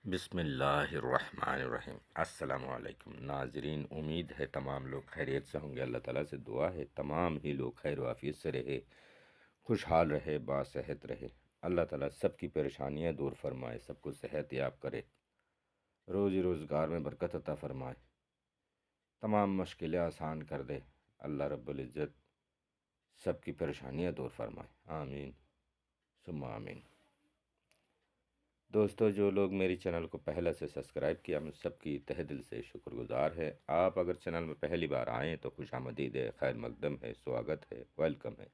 بسم اللہ الرحمن الرحیم۔ السلام علیکم ناظرین، امید ہے تمام لوگ خیریت سے ہوں گے۔ اللہ تعالیٰ سے دعا ہے تمام ہی لوگ خیر و عافیت سے رہے، خوشحال رہے، باصحت رہے۔ اللہ تعالیٰ سب کی پریشانیاں دور فرمائے، سب کو صحت یاب کرے، روزی روزگار میں برکت عطا فرمائے، تمام مشکلیں آسان کر دے۔ اللہ رب العزت سب کی پریشانیاں دور فرمائے، آمین ثم آمین۔ دوستو، جو لوگ میری چینل کو پہلے سے سبسکرائب کیا، میں سب کی تہ دل سے شکر گزار ہے۔ آپ اگر چینل میں پہلی بار آئیں تو خوش آمدید ہے، خیر مقدم ہے، سواگت ہے، ویلکم ہے۔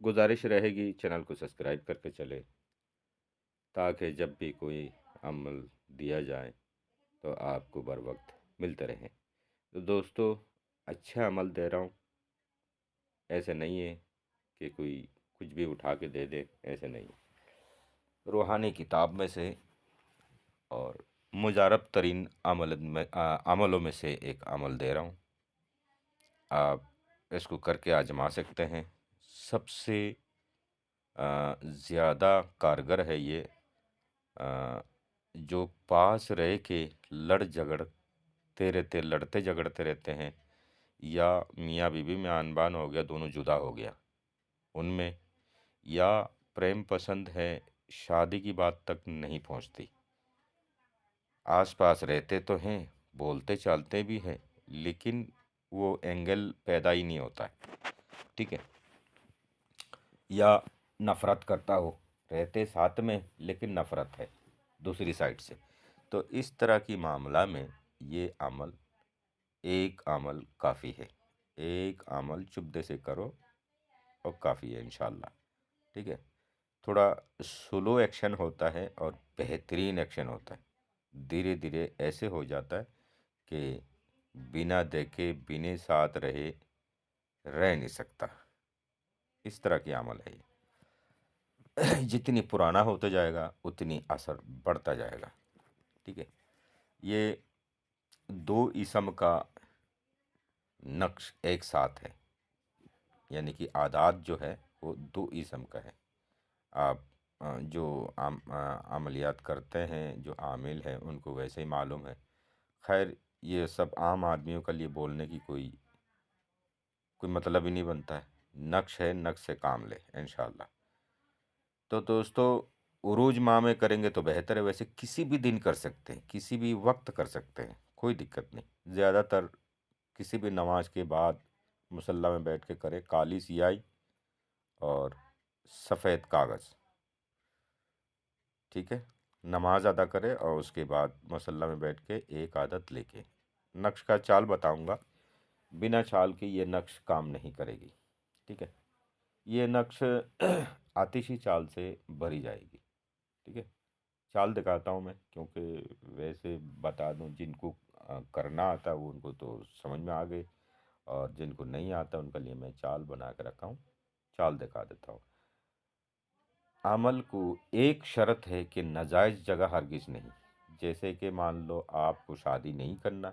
گزارش رہے گی چینل کو سبسکرائب کر کے چلے، تاکہ جب بھی کوئی عمل دیا جائے تو آپ کو بر وقت ملتے رہیں۔ تو دوستو، اچھا عمل دے رہا ہوں، ایسے نہیں ہے کہ کوئی کچھ بھی اٹھا کے دے دے، ایسے نہیں۔ روحانی کتاب میں سے اور مجرب ترین عملوں میں سے ایک عمل دے رہا ہوں، آپ اس کو کر کے آزما سکتے ہیں۔ سب سے زیادہ کارگر ہے یہ، جو پاس رہ کے لڑتے جھگڑتے رہتے ہیں، یا میاں بیوی میں آن بان ہو گیا، دونوں جدا ہو گیا ان میں، یا پریم پسند ہے، شادی کی بات تک نہیں پہنچتی، آس پاس رہتے تو ہیں، بولتے چالتے بھی ہیں، لیکن وہ اینگل پیدا ہی نہیں ہوتا ہے، ٹھیک ہے؟ یا نفرت کرتا ہو، رہتے ساتھ میں لیکن نفرت ہے دوسری سائڈ سے، تو اس طرح کی معاملہ میں یہ ایک عمل کافی ہے۔ ایک عمل چبدے سے کرو اور کافی ہے انشاءاللہ، ٹھیک ہے؟ تھوڑا سلو ایکشن ہوتا ہے اور بہترین ایکشن ہوتا ہے، دھیرے دھیرے ایسے ہو جاتا ہے کہ بنا دیکھے بنا ساتھ رہ نہیں سکتا، اس طرح کی عمل ہے یہ۔ جتنی پرانا ہوتا جائے گا اتنی اثر بڑھتا جائے گا، ٹھیک ہے؟ یہ دو اسم کا نقش ایک ساتھ ہے، یعنی کہ عادات جو ہے وہ دو اسم کا ہے۔ آپ جو عملیات کرتے ہیں، جو عامل ہیں، ان کو ویسے ہی معلوم ہے۔ خیر، یہ سب عام آدمیوں کے لیے بولنے کی کوئی مطلب ہی نہیں بنتا ہے۔ نقش ہے، نقش سے کام لے انشاءاللہ۔ تو دوستو، عروج ماہ میں کریں گے تو بہتر ہے، ویسے کسی بھی دن کر سکتے ہیں، کسی بھی وقت کر سکتے ہیں، کوئی دقت نہیں۔ زیادہ تر کسی بھی نماز کے بعد مصلی میں بیٹھ کے کرے، کالی سیاہی اور سفید کاغذ، ٹھیک ہے؟ نماز ادا کرے اور اس کے بعد مصلی میں بیٹھ کے ایک عادت لے کے، نقش کا چال بتاؤں گا، بنا چال کے یہ نقش کام نہیں کرے گی، ٹھیک ہے؟ یہ نقش آتشی چال سے بھری جائے گی، ٹھیک ہے؟ چال دکھاتا ہوں میں، کیونکہ ویسے بتا دوں، جن کو کرنا آتا ہے وہ ان کو تو سمجھ میں آ گئی، اور جن کو نہیں آتا ان کے لیے میں چال بنا کے رکھا ہوں، چال دکھا دیتا ہوں۔ عمل کو ایک شرط ہے کہ ناجائز جگہ ہرگز نہیں، جیسے کہ مان لو آپ کو شادی نہیں کرنا،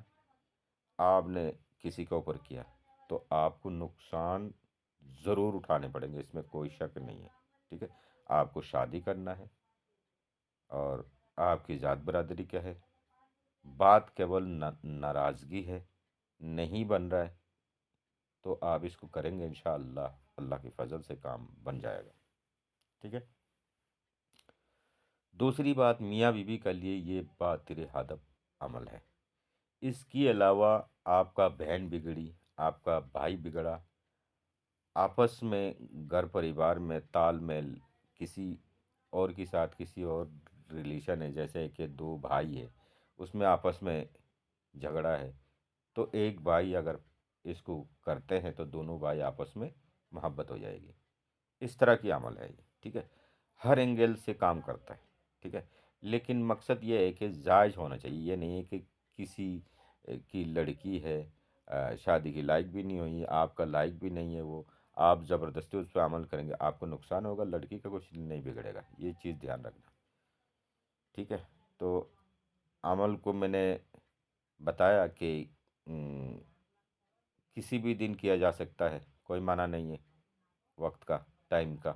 آپ نے کسی کے اوپر کیا تو آپ کو نقصان ضرور اٹھانے پڑیں گے، اس میں کوئی شک نہیں ہے، ٹھیک ہے؟ آپ کو شادی کرنا ہے اور آپ کی ذات برادری کیا ہے، بات کیول ناراضگی ہے، نہیں بن رہا ہے، تو آپ اس کو کریں گے انشاءاللہ، اللہ کے فضل سے کام بن جائے گا، ٹھیک ہے؟ دوسری بات، میاں بیوی کے لیے یہ باطر ہدف عمل ہے۔ اس کے علاوہ آپ کا بہن بگڑی، آپ کا بھائی بگڑا، آپس میں گھر پریوار میں تال میل، کسی اور کے ساتھ کسی اور ریلیشن ہے، جیسے کہ دو بھائی ہے، اس میں آپس میں جھگڑا ہے، تو ایک بھائی اگر اس کو کرتے ہیں تو دونوں بھائی آپس میں محبت ہو جائے گی، اس طرح کی عمل ہے یہ، ٹھیک ہے؟ ہر اینگل سے کام کرتا ہے، ٹھیک ہے؟ لیکن مقصد یہ ہے کہ جائز ہونا چاہیے، یہ نہیں ہے کہ کسی کی لڑکی ہے، شادی کی لائق بھی نہیں ہوئی، آپ کا لائق بھی نہیں ہے، وہ آپ زبردستی اس پہ عمل کریں گے، آپ کو نقصان ہوگا، لڑکی کا کچھ نہیں بگڑے گا، یہ چیز دھیان رکھنا، ٹھیک ہے؟ تو عمل کو میں نے بتایا کہ کسی بھی دن کیا جا سکتا ہے، کوئی منع نہیں ہے وقت کا، ٹائم کا،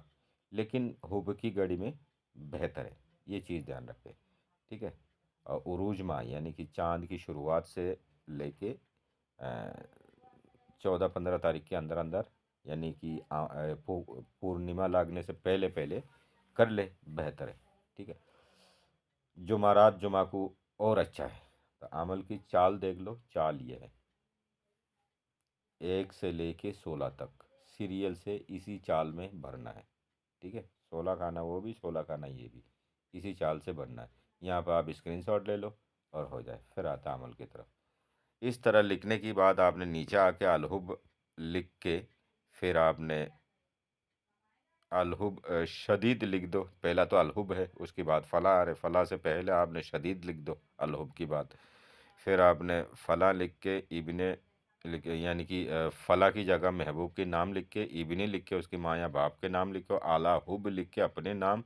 لیکن ہوب کی گھڑی میں بہتر ہے، یہ چیز دھیان رکھے، ٹھیک ہے؟ عروج ماہ یعنی کہ چاند کی شروعات سے لے کے 14-15 تاریخ کے اندر اندر، یعنی کہ پورنیما لگنے سے پہلے پہلے کر لے، بہتر ہے، ٹھیک ہے۔ جمعرات جمعہ کو اور اچھا ہے۔ تو عمل کی چال دیکھ لو، چال یہ ہے 1 سے لے کے 16 تک سیریل سے اسی چال میں بھرنا ہے، ٹھیک ہے۔ 16 کھانا وہ بھی، 16 کھانا یہ بھی، اسی چال سے بھرنا ہے۔ یہاں پہ آپ اسکرین شاٹ لے لو اور ہو جائے، پھر آتا عمل کی طرف۔ اس طرح لکھنے کے بعد آپ نے نیچے آ کے الحب لکھ کے، پھر آپ نے الحب شدید لکھ دو۔ پہلا تو الحب ہے، اس کے بعد فلاں آ رہے، فلاں سے پہلے آپ نے شدید لکھ دو الحب کی بات۔ پھر آپ نے فلاں لکھ کے ابن یعنی کہ فلاں کی جگہ محبوب کے نام لکھ کے، ابن لکھ کے اس کی ماں یا باپ کے نام لکھو، اعلیٰ حب لکھ کے اپنے نام،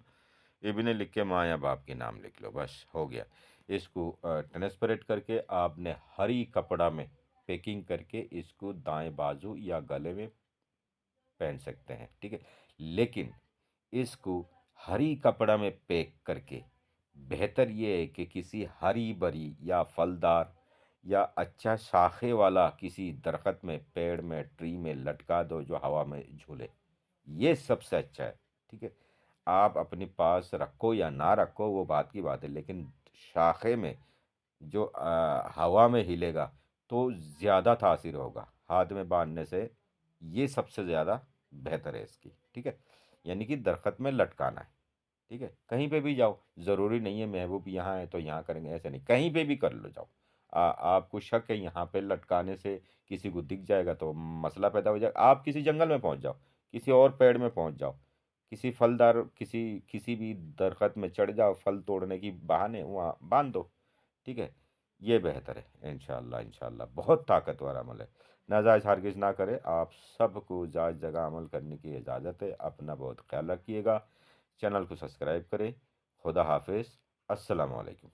ابن لکھ کے ماں یا باپ کے نام لکھ لو، بس ہو گیا۔ اس کو ٹرانسپریٹ کر کے آپ نے ہری کپڑا میں پیکنگ کر کے اس کو دائیں بازو یا گلے میں پہن سکتے ہیں، ٹھیک ہے۔ لیکن اس کو ہری کپڑا میں پیک کر کے بہتر یہ ہے کہ کسی ہری بری یا پھلدار یا اچھا شاخے والا کسی درخت میں، پیڑ میں، ٹری میں لٹکا دو جو ہوا میں جھولے، یہ سب سے اچھا ہے، ٹھیک ہے۔ آپ اپنے پاس رکھو یا نہ رکھو وہ بات کی بات ہے، لیکن شاخے میں جو ہوا میں ہلے گا تو زیادہ تاثیر ہوگا ہاتھ میں باندھنے سے، یہ سب سے زیادہ بہتر ہے اس کی، ٹھیک ہے۔ یعنی کہ درخت میں لٹکانا ہے، ٹھیک ہے۔ کہیں پہ بھی جاؤ، ضروری نہیں ہے محبوب یہاں ہے تو یہاں کریں گے، ایسے نہیں، کہیں پہ بھی کر لو جاؤ۔ آپ کو شک ہے یہاں پہ لٹکانے سے کسی کو دکھ جائے گا تو مسئلہ پیدا ہو جائے گا، آپ کسی جنگل میں پہنچ جاؤ، کسی اور پیڑ میں پہنچ جاؤ، کسی پھلدار کسی بھی درخت میں چڑھ جاؤ، پھل توڑنے کی بہانے وہاں باندھ دو، ٹھیک ہے۔ یہ بہتر ہے، انشاءاللہ انشاءاللہ بہت طاقتور عمل ہے۔ ناجائز ہرگز نہ کرے۔ آپ سب کو جائز جگہ عمل کرنے کی اجازت ہے۔ اپنا بہت خیال رکھیے گا، چینل کو سبسکرائب کریں۔ خدا حافظ، السلام علیکم۔